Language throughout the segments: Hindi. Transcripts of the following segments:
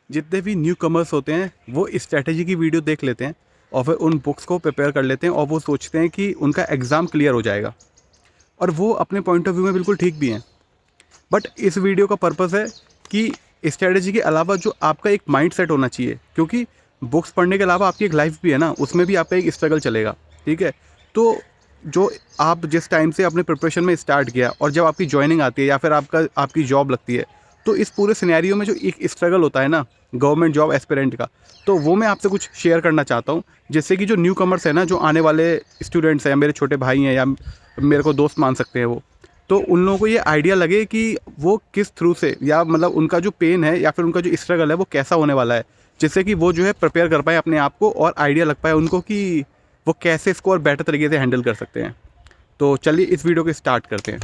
जितने भी न्यू कमर्स होते हैं वो स्ट्रैटेजी की वीडियो देख लेते हैं और फिर उन बुक्स को प्रिपेयर कर लेते हैं और वो सोचते हैं कि उनका एग्ज़ाम क्लियर हो जाएगा, और वो अपने पॉइंट ऑफ व्यू में बिल्कुल ठीक भी हैं। बट इस वीडियो का पर्पस है कि स्ट्रैटेजी के अलावा जो आपका एक माइंड सेट होना चाहिए, क्योंकि बुक्स पढ़ने के अलावा आपकी एक लाइफ भी है ना, उसमें भी आपका एक स्ट्रगल चलेगा। ठीक है, तो जो आप जिस टाइम से अपने प्रिपरेशन में स्टार्ट किया और जब आपकी जॉइनिंग आती है या फिर आपकी जॉब लगती है, तो इस पूरे सिनेरियो में जो एक स्ट्रगल होता है ना गवर्नमेंट जॉब एस्पिरेंट का, तो वो मैं आपसे कुछ शेयर करना चाहता हूँ, जिससे कि जो न्यू कमर्स है ना, जो आने वाले स्टूडेंट्स हैं, मेरे छोटे भाई हैं या मेरे को दोस्त मान सकते हैं वो, तो उन लोगों को ये आइडिया लगे कि वो किस थ्रू से, या मतलब उनका जो पेन है या फिर उनका जो स्ट्रगल है वो कैसा होने वाला है, जिससे कि वो जो है प्रिपेयर कर पाए अपने आप को और आइडिया लग पाए उनको कि वो कैसे इसको और बेटर तरीके से हैंडल कर सकते हैं। तो चलिए इस वीडियो को स्टार्ट करते हैं।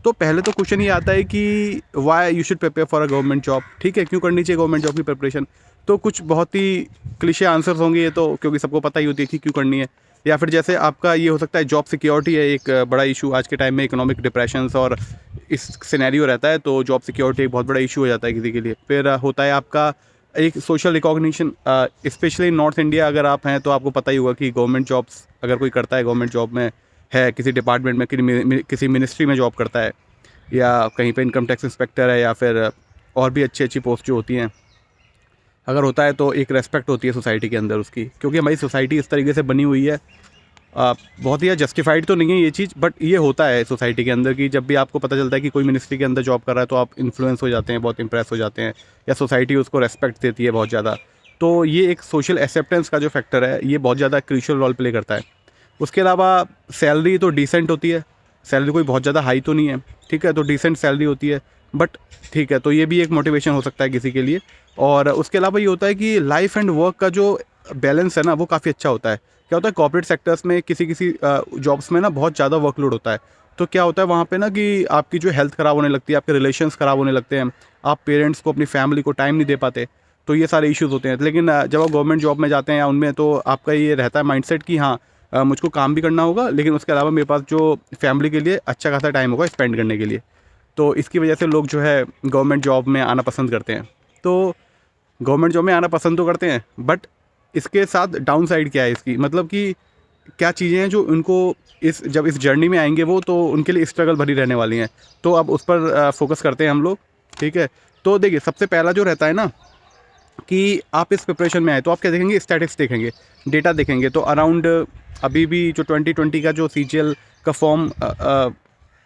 तो पहले तो क्वेश्चन ये आता है कि why you should prepare for a government job. ठीक है, क्यों करनी चाहिए गवर्नमेंट जॉब की प्रिपरेशन? तो कुछ बहुत ही क्लिशे आंसर्स होंगे ये तो, क्योंकि सबको पता ही होती है कि क्यों करनी है। या फिर जैसे आपका ये हो सकता है जॉब सिक्योरिटी है एक बड़ा इशू आज के टाइम में, इकोनॉमिक डिप्रेशंस और इस सिनेरियो रहता है, तो जॉब सिक्योरिटी एक बहुत बड़ा इशू हो जाता है किसी के लिए। फिर होता है आपका एक social recognition, specially north India अगर आप हैं तो आपको पता ही होगा कि गवर्नमेंट जॉब्स अगर कोई करता है, गवर्नमेंट जॉब में है, किसी डिपार्टमेंट में, किसी मिनिस्ट्री में जॉब करता है, या कहीं पे इनकम टैक्स इंस्पेक्टर है, या फिर और भी अच्छी अच्छी पोस्ट जो होती हैं, अगर होता है तो एक रेस्पेक्ट होती है सोसाइटी के अंदर उसकी, क्योंकि हमारी सोसाइटी इस तरीके से बनी हुई है। बहुत ही जस्टिफाइड तो नहीं है ये चीज़, बट ये होता है सोसाइटी के अंदर कि जब भी आपको पता चलता है कि कोई मिनिस्ट्री के अंदर जॉब कर रहा है तो आप इन्फ्लुएंस हो जाते हैं, बहुत इंप्रेस हो जाते हैं, या सोसाइटी उसको रेस्पेक्ट देती है बहुत ज़्यादा। तो ये एक सोशल एक्सेप्टेंस का जो फैक्टर है ये बहुत ज़्यादा क्रूशियल रोल प्ले करता है। उसके अलावा सैलरी तो डिसेंट होती है, सैलरी कोई बहुत ज़्यादा हाई तो नहीं है। ठीक है, तो डिसेंट सैलरी होती है, बट ठीक है, तो ये भी एक मोटिवेशन हो सकता है किसी के लिए। और उसके अलावा ये होता है कि लाइफ एंड वर्क का जो बैलेंस है ना वो काफ़ी अच्छा होता है। क्या होता है कॉर्पोरेट सेक्टर्स में किसी किसी जॉब्स में ना बहुत ज़्यादा वर्कलोड होता है, तो क्या होता है वहाँ पे ना कि आपकी जो हेल्थ ख़राब होने लगती है, आपके रिलेशंस ख़राब होने लगते हैं, आप पेरेंट्स को, अपनी फैमिली को टाइम नहीं दे पाते, तो ये सारे इश्यूज़ होते हैं। लेकिन जब आप गवर्नमेंट जॉब में जाते हैं या उनमें, तो आपका ये रहता है माइंडसेट कि हाँ मुझको काम भी करना होगा, लेकिन उसके अलावा मेरे पास जो फैमिली के लिए अच्छा खासा टाइम होगा स्पेंड करने के लिए। तो इसकी वजह से लोग जो है गवर्नमेंट जॉब में आना पसंद करते हैं। तो गवर्नमेंट जॉब में आना पसंद तो करते हैं, बट इसके साथ डाउन साइड क्या है इसकी, मतलब कि क्या चीज़ें हैं जो उनको जब इस जर्नी में आएंगे वो, तो उनके लिए स्ट्रगल भरी रहने वाली हैं। तो अब उस पर फोकस करते हैं हम लोग। ठीक है, तो देखिए सबसे पहला जो रहता है ना कि आप इस प्रिपरेशन में आए तो आप क्या देखेंगे, स्टैटिक्स देखेंगे, डेटा देखेंगे। तो अराउंड अभी भी जो 2020 का जो CGL का फॉर्म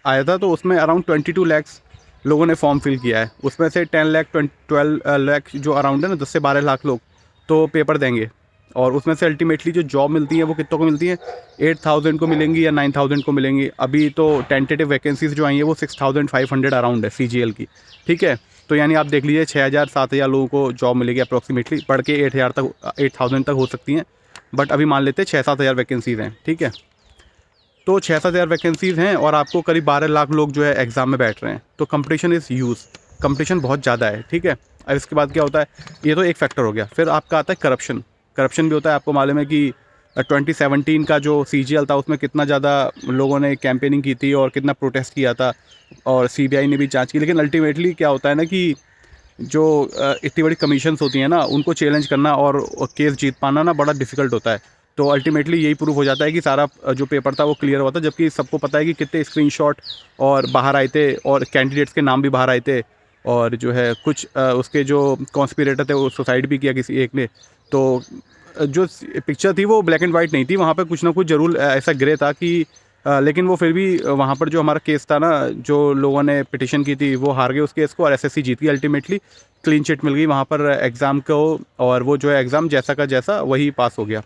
आया था, तो उसमें अराउंड 22 लैक्स लोगों ने फॉर्म फिल किया है। उसमें से 10 लाख 12 लाख जो अराउंड है ना, 10 से 12 लाख लोग तो पेपर देंगे, और उसमें से अल्टीमेटली जो जॉब मिलती है वो कितनों को मिलती है, 8,000 को मिलेंगी या 9,000 को मिलेंगी। अभी तो टेंटेटिव वैकेंसीज जो आई है वो 6,500 अराउंड है CGL की। ठीक है, तो यानी आप देख लीजिए 6,000 7,000 लोगों को जॉब मिलेगी अप्रॉक्सीमेटली, बढ़ के 8,000 तक हो सकती हैं, बट अभी मान लेते हैं 6-7 हज़ार वैकेंसीज़ हैं। ठीक है, तो 6-7 हज़ार वैकेंसीज़ हैं और आपको करीब 12 लाख लोग जो है एग्ज़ाम में बैठ रहे हैं, तो कंपटीशन इज़ ह्यूज, कंपटीशन बहुत ज़्यादा है। ठीक है, अब इसके बाद क्या होता है, ये तो एक फैक्टर हो गया। फिर आपका आता है करप्शन। करप्शन भी होता है। आपको मालूम है कि 2017 का जो CGL था उसमें कितना ज़्यादा लोगों ने कैंपेनिंग की थी और कितना प्रोटेस्ट किया था, और CBI ने भी जांच की, लेकिन अल्टीमेटली क्या होता है ना कि जो इतनी बड़ी कमीशंस होती हैं ना, उनको चैलेंज करना और केस जीत पाना ना बड़ा डिफ़िकल्ट होता है। तो अल्टीमेटली यही प्रूव हो जाता है कि सारा जो पेपर था वो क्लियर हुआ था, जबकि सबको पता है कि कितने स्क्रीनशॉट और बाहर आए थे, और कैंडिडेट्स के नाम भी बाहर आए थे, और जो है कुछ उसके जो कॉन्स्पिरेटर थे वो सुसाइड भी किया किसी एक ने। तो जो पिक्चर थी वो ब्लैक एंड वाइट नहीं थी, वहाँ पे कुछ ना कुछ ज़रूर ऐसा ग्रे था कि लेकिन वो फिर भी वहाँ पर जो हमारा केस था ना, जो लोगों ने पिटिशन की थी वो हार गए उस केस को, और SSC जीत गई। अल्टीमेटली क्लीन चिट मिल गई वहाँ पर एग्ज़ाम को, और वो जो है एग्ज़ाम जैसा का जैसा वही पास हो गया।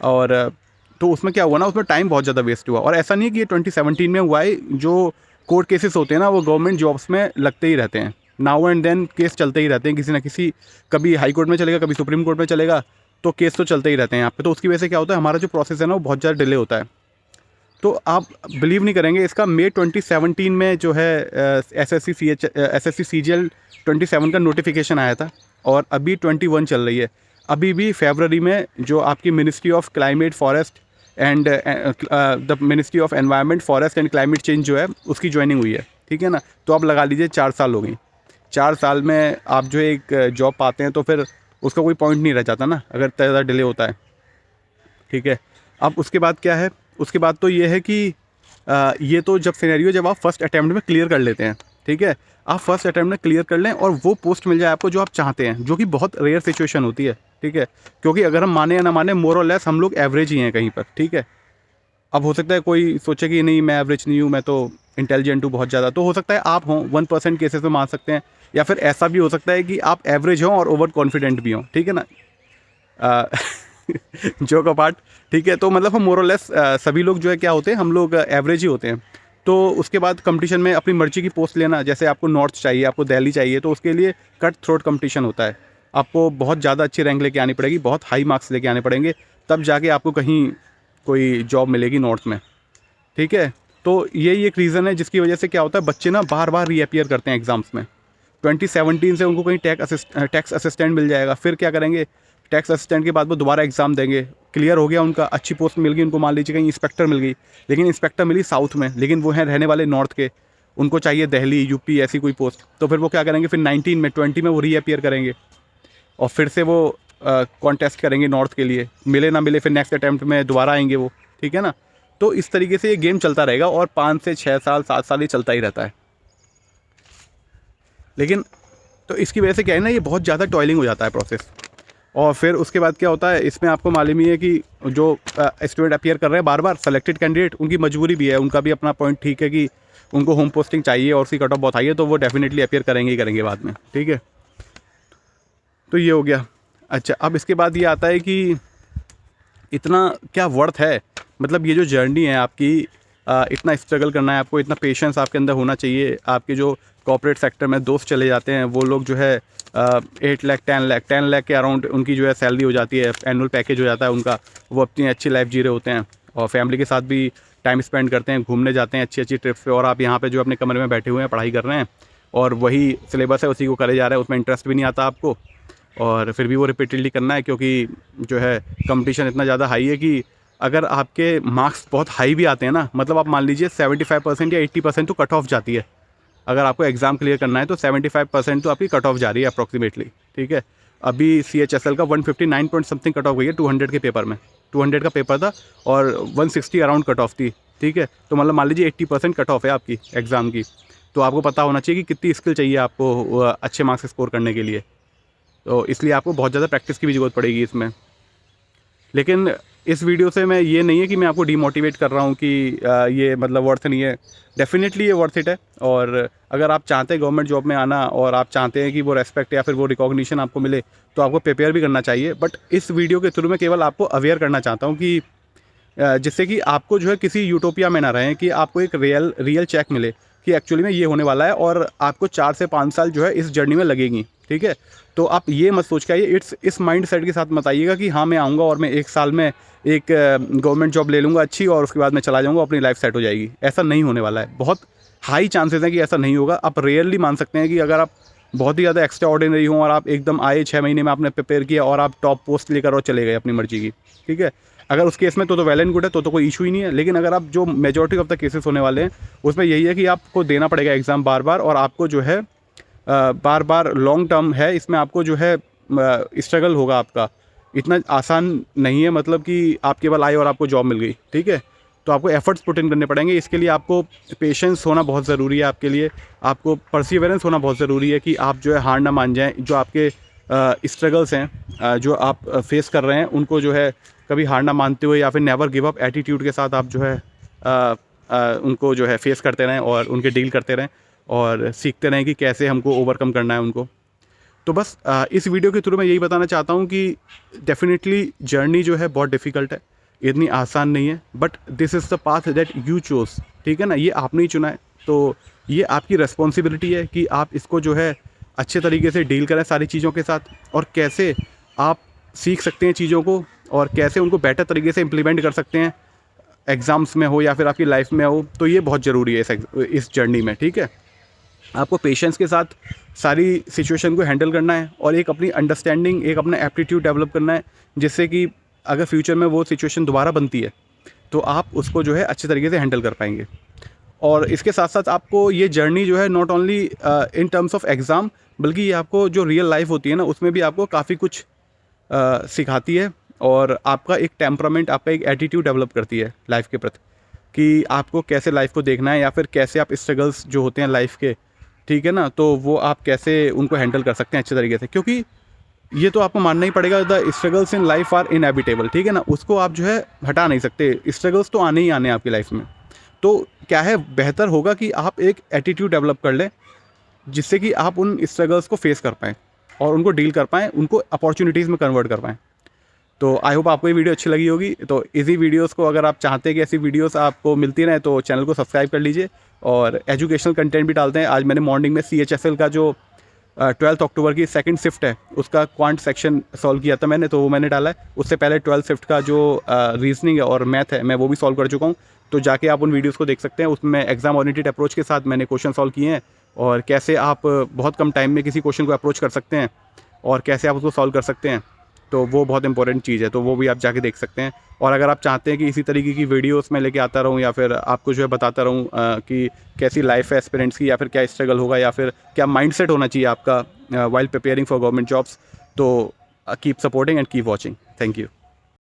और तो उसमें क्या हुआ ना, उसमें टाइम बहुत ज़्यादा वेस्ट हुआ। और ऐसा नहीं है कि ये 2017 में हुआ है, जो कोर्ट केसेस होते हैं ना वो गवर्नमेंट जॉब्स में लगते ही रहते हैं, नाउ एंड देन केस चलते ही रहते हैं किसी ना किसी, कभी हाई कोर्ट में चलेगा, कभी सुप्रीम कोर्ट में चलेगा, तो केस तो चलते ही रहते हैं यहाँ पे। तो उसकी वजह से क्या होता है, हमारा जो प्रोसेस है ना वो बहुत ज़्यादा डिले होता है। तो आप बिलीव नहीं करेंगे, इसका मई 2017 में जो है SSC CGL 27 का नोटिफिकेशन आया था, और अभी 21 चल रही है। अभी भी फरवरी में जो आपकी ministry of climate forest and the ministry of environment forest and climate change जो है उसकी ज्वाइनिंग हुई है। ठीक है ना, तो आप लगा लीजिए 4 साल हो गई। 4 साल में आप जो है एक जॉब पाते हैं तो फिर उसका कोई पॉइंट नहीं रह जाता ना, अगर इतना ज़्यादा डिले होता है। ठीक है, अब उसके बाद क्या है, उसके बाद तो ये है कि ये तो जब सिनेरियो जब आप फर्स्ट अटैम्प्ट में क्लियर कर लेते हैं, ठीक है, आप फर्स्ट अटैम्प्ट में क्लियर कर लें और वो पोस्ट मिल जाए आपको जो आप चाहते हैं, जो कि बहुत रेयर सिचुएशन होती है। ठीक है, क्योंकि अगर हम माने या ना माने, मोर और लेस हम लोग एवरेज ही हैं कहीं पर। ठीक है, अब हो सकता है कोई सोचे कि नहीं मैं एवरेज नहीं हूँ, मैं तो इंटेलिजेंट हूँ बहुत ज़्यादा, तो हो सकता है आप हों 1% केसेस में मान सकते हैं, या फिर ऐसा भी हो सकता है कि आप एवरेज हों और ओवर कॉन्फिडेंट भी हों। ठीक है ना, जोक अपार्ट। ठीक है, तो मतलब हम मोर और लेस सभी लोग जो है क्या होते हैं, हम लोग एवरेज ही होते हैं। तो उसके बाद कंपटीशन में अपनी मर्जी की पोस्ट लेना, जैसे आपको नॉर्थ चाहिए, आपको दिल्ली चाहिए, तो उसके लिए कट थ्रोट कंपटीशन होता है। आपको बहुत ज़्यादा अच्छी रैंक लेके आनी पड़ेगी, बहुत हाई मार्क्स लेके आने पड़ेंगे, तब जाके आपको कहीं कोई जॉब मिलेगी नॉर्थ में। ठीक है, तो यही एक रीज़न है जिसकी वजह से क्या होता है, बच्चे ना बार बार रीअपियर करते हैं एग्ज़ाम्स में। 2017 से उनको कहीं टैक्स असिस्टेंट मिल जाएगा, फिर क्या करेंगे, टैक्स असिस्टेंट के बाद वो दोबारा एग्ज़ाम देंगे, क्लियर हो गया उनका, अच्छी पोस्ट मिल गई उनको, मान लीजिए कहीं इंस्पेक्टर मिल गई, लेकिन इंस्पेक्टर मिली साउथ में, लेकिन वो हैं रहने वाले नॉर्थ के, उनको चाहिए दिल्ली, यूपी ऐसी कोई पोस्ट, तो फिर वो क्या करेंगे, फिर 19 में 20 में वो रीअपियर करेंगे और फिर से वो कॉन्टेस्ट करेंगे नॉर्थ के लिए, मिले ना मिले फिर नेक्स्ट अटैम्प्ट में दोबारा आएंगे वो। ठीक है ना, तो इस तरीके से ये गेम चलता रहेगा और 5 से 6 साल 7 साल ये चलता ही रहता है। लेकिन तो इसकी वजह से क्या है ना, ये बहुत ज़्यादा टॉयलिंग हो जाता है प्रोसेस। और फिर उसके बाद क्या होता है, इसमें आपको मालूम ही है कि जो स्टूडेंट अपियर कर रहे हैं बार बार, सेलेक्टेड कैंडिडेट, उनकी मजबूरी भी है, उनका भी अपना पॉइंट ठीक है कि उनको होम पोस्टिंग चाहिए और उसकी कट ऑफ बहुत हाई है, तो वो डेफिनेटली अपियर करेंगे ही करेंगे बाद में। ठीक है, तो ये हो गया। अच्छा, अब इसके बाद ये आता है कि इतना क्या वर्थ है, मतलब ये जो जर्नी है आपकी, इतना स्ट्रगल करना है आपको, इतना पेशेंस आपके अंदर होना चाहिए। आपके जो कॉर्पोरेट सेक्टर में दोस्त चले जाते हैं, वो लोग जो है 8 लाख 10 लाख के अराउंड उनकी जो है सैलरी हो जाती है, एनुअल पैकेज हो जाता है उनका, वो अपनी अच्छी लाइफ जी रहे होते हैं और फैमिली के साथ भी टाइम स्पेंड करते हैं, घूमने जाते हैं अच्छी अच्छी ट्रिप्स पे, और आप यहाँ पे जो अपने कमरे में बैठे हुए हैं पढ़ाई कर रहे हैं और वही सिलेबस है उसी को करे जा रहे हैं, उसमें इंटरेस्ट भी नहीं आता आपको, और फिर भी वो रिपीटेडली करना है, क्योंकि जो है कंपटीशन इतना ज़्यादा हाई है कि अगर आपके मार्क्स बहुत हाई भी आते हैं ना, मतलब आप मान लीजिए 75% या 80% तो कट ऑफ जाती है। अगर आपको एग्ज़ाम क्लियर करना है तो 75% तो आपकी कट ऑफ जा रही है अप्रॉक्सीमेटली। ठीक है, अभी CHSL का 159 पॉइंट समथिंग कट ऑफ गई है 200 के पेपर में, 200 का पेपर था और 160 अराउंड कट ऑफ थी। ठीक है, तो मतलब मान लीजिए 80% कट ऑफ है आपकी एग्ज़ाम की, तो आपको पता होना चाहिए कि कितनी स्किल चाहिए आपको अच्छे मार्क्स स्कोर करने के लिए, तो इसलिए आपको बहुत ज़्यादा प्रैक्टिस की भी ज़रूरत पड़ेगी इसमें। लेकिन इस वीडियो से मैं ये नहीं है कि मैं आपको डीमोटिवेट कर रहा हूँ कि ये मतलब वर्थ नहीं है, डेफिनेटली ये वर्थ इट है। और अगर आप चाहते हैं गवर्नमेंट जॉब में आना और आप चाहते हैं कि वो रेस्पेक्ट या फिर वो रिकॉग्निशन आपको मिले, तो आपको प्रिपेयर भी करना चाहिए। बट इस वीडियो के थ्रू मैं केवल आपको अवेयर करना चाहता हूँ कि जिससे कि आपको जो है किसी यूटोपिया में ना रहें, कि आपको एक रियल चेक मिले कि एक्चुअली में ये होने वाला है और आपको 4 से 5 साल जो है इस जर्नी में लगेंगी। ठीक है, तो आप ये मत सोच के आइए, इस माइंड सेट के साथ मत आइएगा कि हाँ मैं आऊँगा और मैं 1 साल में एक गवर्नमेंट जॉब ले लूँगा अच्छी और उसके बाद मैं चला जाऊँगा, अपनी लाइफ सेट हो जाएगी। ऐसा नहीं होने वाला है, बहुत हाई चांसेस हैं कि ऐसा नहीं होगा। आप रेयरली मान सकते हैं कि अगर आप बहुत ही ज़्यादा एक्स्ट्रा ऑर्डिनरी हों और आप एकदम आए 6 महीने में आपने प्रिपेयर किया और आप टॉप पोस्ट लेकर और चले गए अपनी मर्जी की। ठीक है, अगर उस केस में तो वेल एंड गुड है, तो कोई इशू ही नहीं है। लेकिन अगर आप जो मेजॉरिटी ऑफ द केसेस होने वाले हैं उसमें यही है कि आपको देना पड़ेगा एग्ज़ाम बार बार, और आपको जो है बार बार लॉन्ग टर्म है, इसमें आपको जो है स्ट्रगल होगा आपका, इतना आसान नहीं है मतलब कि आप केवल आए और आपको जॉब मिल गई। ठीक है, तो आपको एफर्ट्स पुट इन करने पड़ेंगे। इसके लिए आपको पेशेंस होना बहुत ज़रूरी है, आपके लिए आपको परसिवरेंस होना बहुत ज़रूरी है कि आप जो है हार ना मान जाएं। जो आपके स्ट्रगल्स हैं जो आप फेस कर रहे हैं, उनको जो है कभी हार ना मानते हुए या फिर नेवर गिव अप एटीट्यूड के साथ आप जो है उनको जो है फेस करते रहें और उनके डील करते रहें और सीखते रहें कि कैसे हमको ओवरकम करना है उनको। तो बस इस वीडियो के थ्रू मैं यही बताना चाहता हूँ कि डेफिनेटली जर्नी जो है बहुत डिफ़िकल्ट है, इतनी आसान नहीं है, but this is the path that you chose. ठीक है ना, ये आपने ही चुना है, तो ये आपकी रिस्पॉन्सिबिलिटी है कि आप इसको जो है अच्छे तरीके से डील करें सारी चीज़ों के साथ, और कैसे आप सीख सकते हैं चीज़ों को और कैसे उनको बेटर तरीके से इम्प्लीमेंट कर सकते हैं, एग्ज़ाम्स में हो या फिर आपकी लाइफ में हो। तो ये बहुत ज़रूरी है इस जर्नी में। ठीक है, आपको पेशेंस के साथ सारी सिचुएशन को हैंडल करना है और एक अपनी अंडरस्टैंडिंग, एक अपना एप्टीट्यूड डेवलप करना है, जिससे कि अगर फ्यूचर में वो सिचुएशन दोबारा बनती है तो आप उसको जो है अच्छे तरीके से हैंडल कर पाएंगे। और इसके साथ साथ आपको ये जर्नी जो है not only in terms of exam, बल्कि ये आपको जो रियल लाइफ होती है ना उसमें भी आपको काफ़ी कुछ सिखाती है, और आपका एक टेम्परामेंट, आपका एक एटीट्यूड डेवलप करती है लाइफ के प्रति, कि आपको कैसे लाइफ को देखना है, या फिर कैसे आप स्ट्रगल्स जो होते हैं लाइफ के, ठीक है ना, तो वो आप कैसे उनको हैंडल कर सकते हैं अच्छे तरीके से। क्योंकि ये तो आपको मानना ही पड़ेगा, the struggles in life are inevitable, ठीक है ना, उसको आप जो है हटा नहीं सकते, स्ट्रगल्स तो आने ही आने हैं आपकी लाइफ में। तो क्या है, बेहतर होगा कि आप एक एटीट्यूड डेवलप कर लें, जिससे कि आप उन स्ट्रगल्स को फेस कर पाएँ और उनको डील कर पाएँ, उनको अपॉर्चुनिटीज़ में कन्वर्ट कर पाएँ। तो आई होप आपको ये वीडियो अच्छी लगी होगी। तो इसी वीडियोस को अगर आप चाहते हैं कि ऐसी वीडियोस आपको मिलती रहें, तो चैनल को सब्सक्राइब कर लीजिए, और एजुकेशनल कंटेंट भी डालते हैं। आज मैंने मॉर्निंग में CHSL का जो 12 अक्टूबर की सेकंड शिफ्ट है उसका क्वांट सेक्शन सॉल्व किया था मैंने, तो वो मैंने डाला है। उससे पहले 12 शिफ्ट का जो रीजनिंग है और मैथ है, मैं वो भी सॉल्व कर चुका हूँ। तो जाके आप उन वीडियोस को देख सकते हैं। उसमें एग्जाम ओरिएंटेड अप्रोच के साथ मैंने क्वेश्चन सॉल्व किए हैं, और कैसे आप बहुत कम टाइम में किसी क्वेश्चन को अप्रोच कर सकते हैं और कैसे आप उसको सॉल्व कर सकते हैं। तो वो बहुत इंपॉर्टेंट चीज़ है, तो वो भी आप जाके देख सकते हैं। और अगर आप चाहते हैं कि इसी तरीके की वीडियोस मैं लेके आता रहूँ, या फिर आपको जो है बताता रहूँ कि कैसी लाइफ है एस्पिरेंट्स की, या फिर क्या स्ट्रगल होगा, या फिर क्या माइंडसेट होना चाहिए आपका while preparing for government jobs, तो keep supporting and keep watching. Thank you.